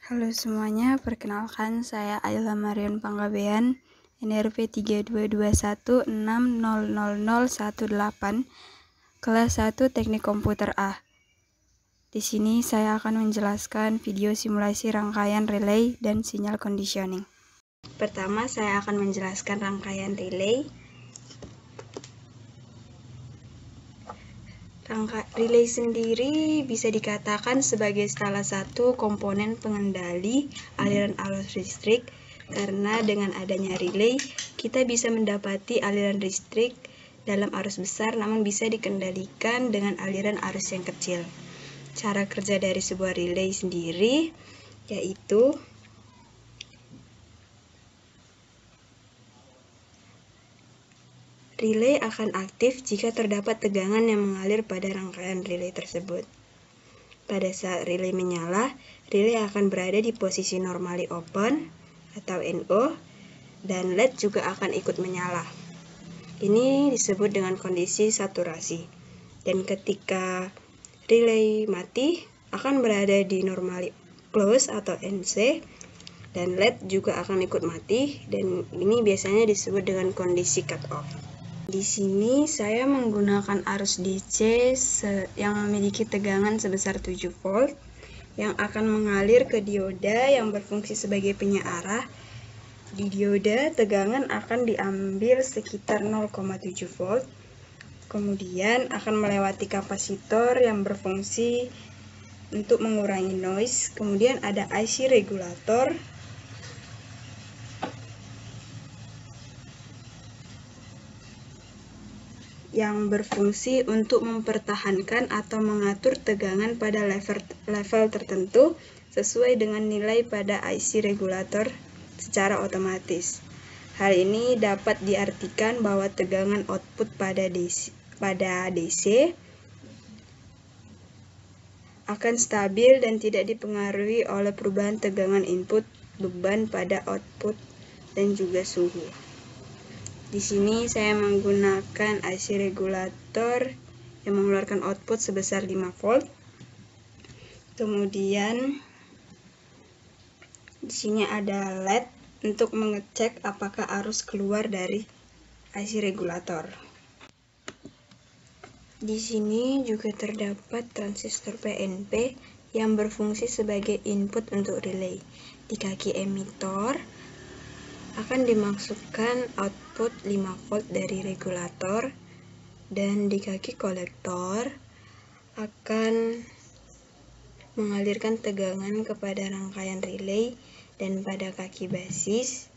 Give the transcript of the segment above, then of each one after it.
Halo semuanya, perkenalkan saya Ayla Marion Panggabean, NRP 3221600018, kelas 1 Teknik Komputer A. Di sini saya akan menjelaskan video simulasi rangkaian relay dan sinyal conditioning. Pertama, saya akan menjelaskan rangkaian relay. Relay sendiri bisa dikatakan sebagai salah satu komponen pengendali aliran arus listrik, karena dengan adanya relay, kita bisa mendapati aliran listrik dalam arus besar namun bisa dikendalikan dengan aliran arus yang kecil. Cara kerja dari sebuah relay sendiri yaitu relay akan aktif jika terdapat tegangan yang mengalir pada rangkaian relay tersebut. Pada saat relay menyala, relay akan berada di posisi normally open atau NO, dan LED juga akan ikut menyala. Ini disebut dengan kondisi saturasi. Dan ketika relay mati, akan berada di normally close atau NC, dan LED juga akan ikut mati, dan ini biasanya disebut dengan kondisi cut off. Di sini saya menggunakan arus DC yang memiliki tegangan sebesar 7 volt yang akan mengalir ke dioda yang berfungsi sebagai penyearah. Di dioda, tegangan akan diambil sekitar 0,7 volt. Kemudian akan melewati kapasitor yang berfungsi untuk mengurangi noise. Kemudian ada IC regulator yang berfungsi untuk mempertahankan atau mengatur tegangan pada level tertentu sesuai dengan nilai pada IC regulator secara otomatis. Hal ini dapat diartikan bahwa tegangan output pada DC akan stabil dan tidak dipengaruhi oleh perubahan tegangan input, beban pada output, dan juga suhu. Di sini saya menggunakan IC regulator yang mengeluarkan output sebesar 5 volt. Kemudian di sini ada LED untuk mengecek apakah arus keluar dari IC regulator. Di sini juga terdapat transistor PNP yang berfungsi sebagai input untuk relay. Di kaki emitor akan dimasukkan output 5 volt dari regulator, dan di kaki kolektor akan mengalirkan tegangan kepada rangkaian relay, dan pada kaki basis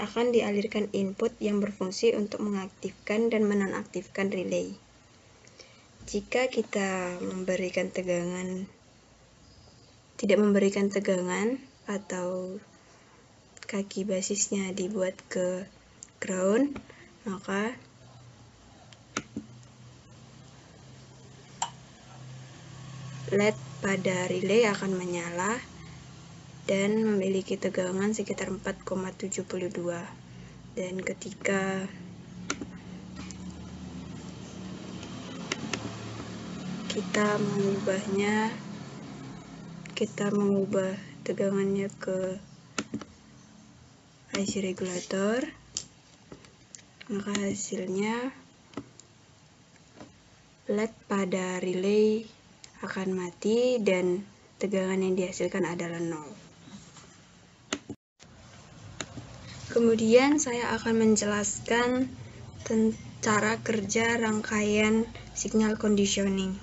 akan dialirkan input yang berfungsi untuk mengaktifkan dan menonaktifkan relay. Jika kita tidak memberikan tegangan atau kaki basisnya dibuat ke ground, maka LED pada relay akan menyala dan memiliki tegangan sekitar 4,72. Dan ketika kita mengubah tegangannya ke IC regulator, maka hasilnya LED pada relay akan mati dan tegangan yang dihasilkan adalah 0. Kemudian saya akan menjelaskan cara kerja rangkaian signal conditioning.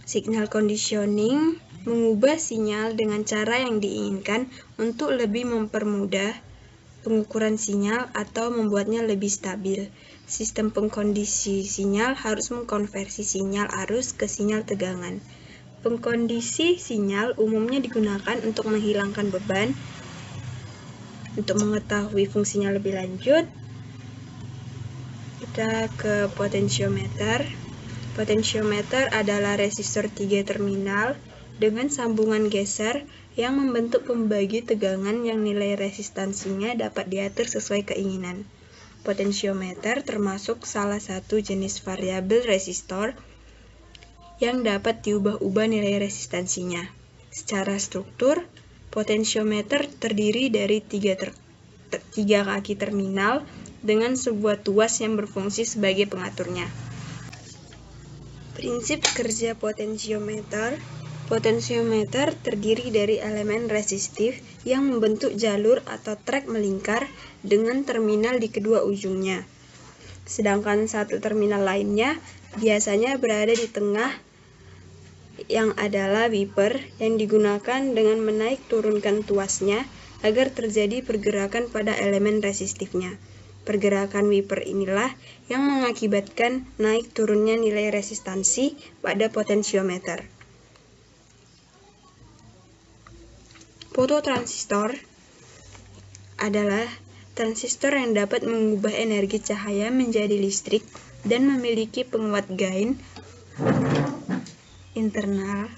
Signal conditioning mengubah sinyal dengan cara yang diinginkan untuk lebih mempermudah pengukuran sinyal atau membuatnya lebih stabil. Sistem pengkondisi sinyal harus mengkonversi sinyal arus ke sinyal tegangan. Pengkondisi sinyal umumnya digunakan untuk menghilangkan beban. Untuk mengetahui fungsinya lebih lanjut, kita ke potentiometer. Potentiometer adalah resistor 3 terminal dengan sambungan geser yang membentuk pembagi tegangan yang nilai resistansinya dapat diatur sesuai keinginan. Potentiometer termasuk salah satu jenis variabel resistor yang dapat diubah-ubah nilai resistansinya. Secara struktur, potensiometer terdiri dari tiga kaki terminal dengan sebuah tuas yang berfungsi sebagai pengaturnya. Prinsip kerja potensiometer. Potensiometer terdiri dari elemen resistif yang membentuk jalur atau trek melingkar dengan terminal di kedua ujungnya. Sedangkan satu terminal lainnya biasanya berada di tengah yang adalah wiper yang digunakan dengan menaik turunkan tuasnya agar terjadi pergerakan pada elemen resistifnya. Pergerakan wiper inilah yang mengakibatkan naik turunnya nilai resistansi pada potensiometer. Fototransistor adalah transistor yang dapat mengubah energi cahaya menjadi listrik dan memiliki penguat gain internal.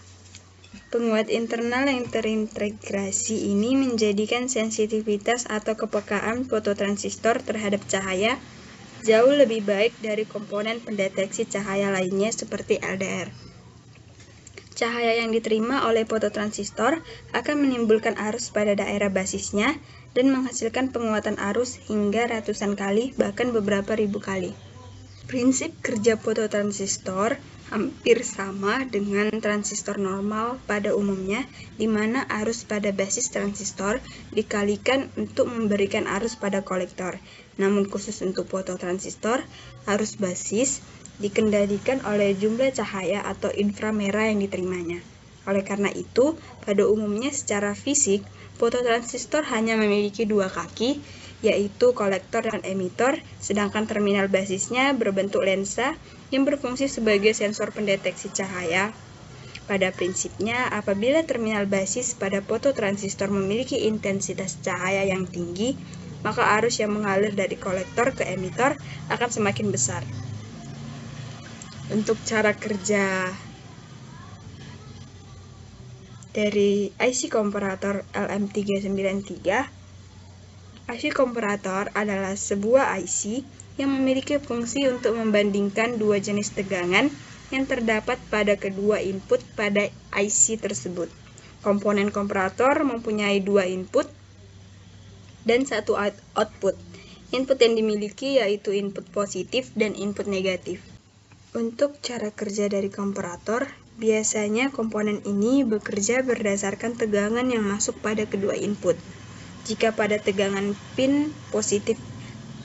Penguat internal yang terintegrasi ini menjadikan sensitivitas atau kepekaan fototransistor terhadap cahaya jauh lebih baik dari komponen pendeteksi cahaya lainnya seperti LDR. Cahaya yang diterima oleh fototransistor akan menimbulkan arus pada daerah basisnya dan menghasilkan penguatan arus hingga ratusan kali, bahkan beberapa ribu kali. Prinsip kerja fototransistor hampir sama dengan transistor normal pada umumnya, di mana arus pada basis transistor dikalikan untuk memberikan arus pada kolektor. Namun khusus untuk fototransistor, arus basis dikendalikan oleh jumlah cahaya atau inframerah yang diterimanya. Oleh karena itu, pada umumnya secara fisik, fototransistor hanya memiliki dua kaki, yaitu kolektor dan emitor, sedangkan terminal basisnya berbentuk lensa yang berfungsi sebagai sensor pendeteksi cahaya. Pada prinsipnya, apabila terminal basis pada fototransistor memiliki intensitas cahaya yang tinggi, maka arus yang mengalir dari kolektor ke emitor akan semakin besar. Untuk cara kerja dari IC komparator LM393, IC komparator adalah sebuah IC yang memiliki fungsi untuk membandingkan dua jenis tegangan yang terdapat pada kedua input pada IC tersebut. Komponen komparator mempunyai dua input dan satu output. Input yang dimiliki yaitu input positif dan input negatif. Untuk cara kerja dari komparator, biasanya komponen ini bekerja berdasarkan tegangan yang masuk pada kedua input. Jika pada tegangan pin positif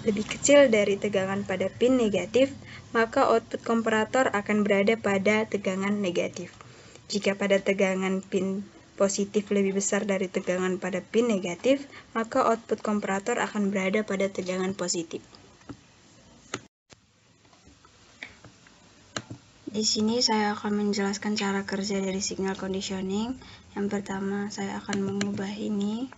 lebih kecil dari tegangan pada pin negatif, maka output komparator akan berada pada tegangan negatif. Jika pada tegangan pin positif lebih besar dari tegangan pada pin negatif, maka output komparator akan berada pada tegangan positif. Di sini saya akan menjelaskan cara kerja dari signal conditioning. Yang pertama, saya akan mengubah ini.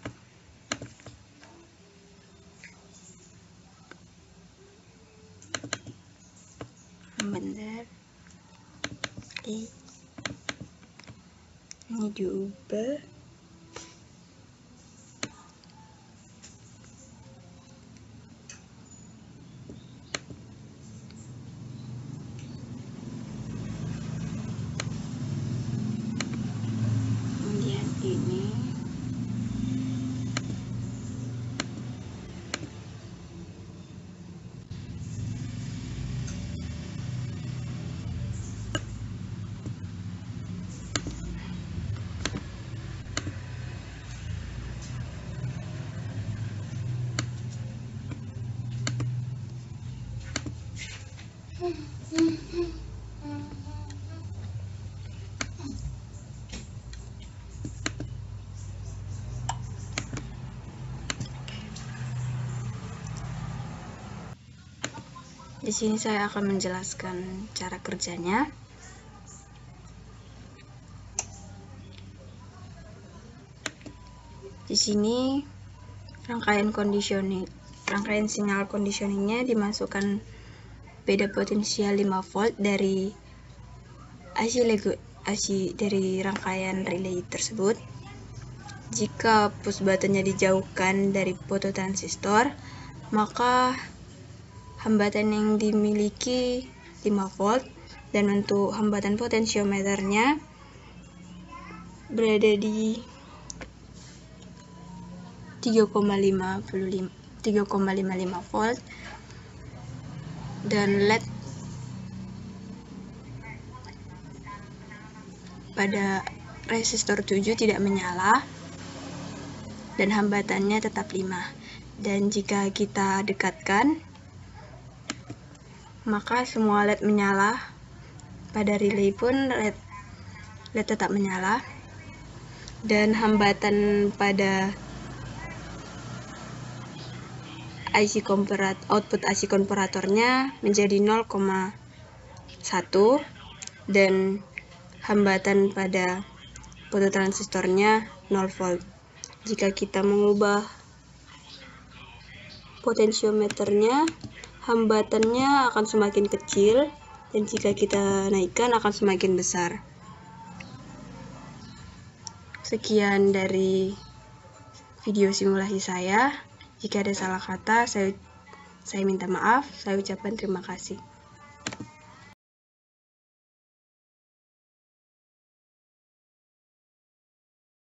Bentar. Oke. Ini diubah. Kemudian ini. Di sini saya akan menjelaskan cara kerjanya. Di sini rangkaian sinyal conditioningnya dimasukkan beda potensial 5 volt dari IC dari rangkaian relay tersebut. Jika push buttonnya dijauhkan dari fototransistor, maka hambatan yang dimiliki 5 volt Dan untuk hambatan potensiometernya berada di 3,55 volt, dan LED pada resistor 7 tidak menyala dan hambatannya tetap 5. Dan jika kita dekatkan, maka semua LED menyala. Pada relay pun LED tetap menyala, dan hambatan pada output IC konveratornya menjadi 0,1, dan hambatan pada fototransistornya 0 volt. Jika kita mengubah potensiometernya, hambatannya akan semakin kecil, dan jika kita naikkan akan semakin besar. Sekian dari video simulasi saya. Jika ada salah kata, saya minta maaf. Saya ucapkan terima kasih.